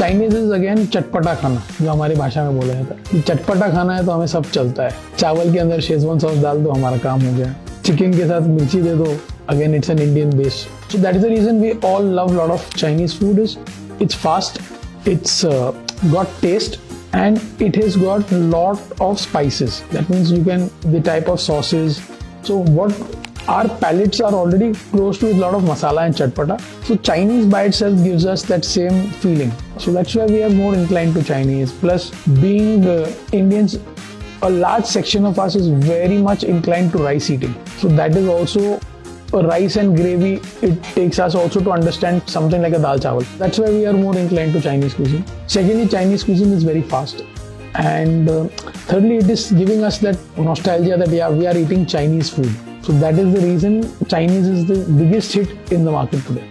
Chinese is again चटपटा खाना, जो हमारी भाषा में बोला जाता है। चटपटा खाना है तो हमें सब चलता है। चावल के अंदर शेजवान सॉस डाल दो, हमारा काम हो गया। चिकन के साथ मिर्ची दे दो, again it's an Indian base. So that is the reason we all love lot of Chinese food. Is it's fast, it's got taste, and it has got lot of spices. That means you can, the type of sauces, so what our palates are already close to a lot of masala and chatpata, so Chinese by itself gives us that same feeling. So that's why we are more inclined to Chinese. Plus being Indians, a large section of us is very much inclined to rice eating, so that is also rice and gravy. It takes us also to understand something like a dal chawal. That's why we are more inclined to Chinese cuisine. Secondly, Chinese cuisine is very fast, and thirdly, it is giving us that nostalgia that yeah, we are eating Chinese food. So that is the reason Chinese is the biggest hit in the market today.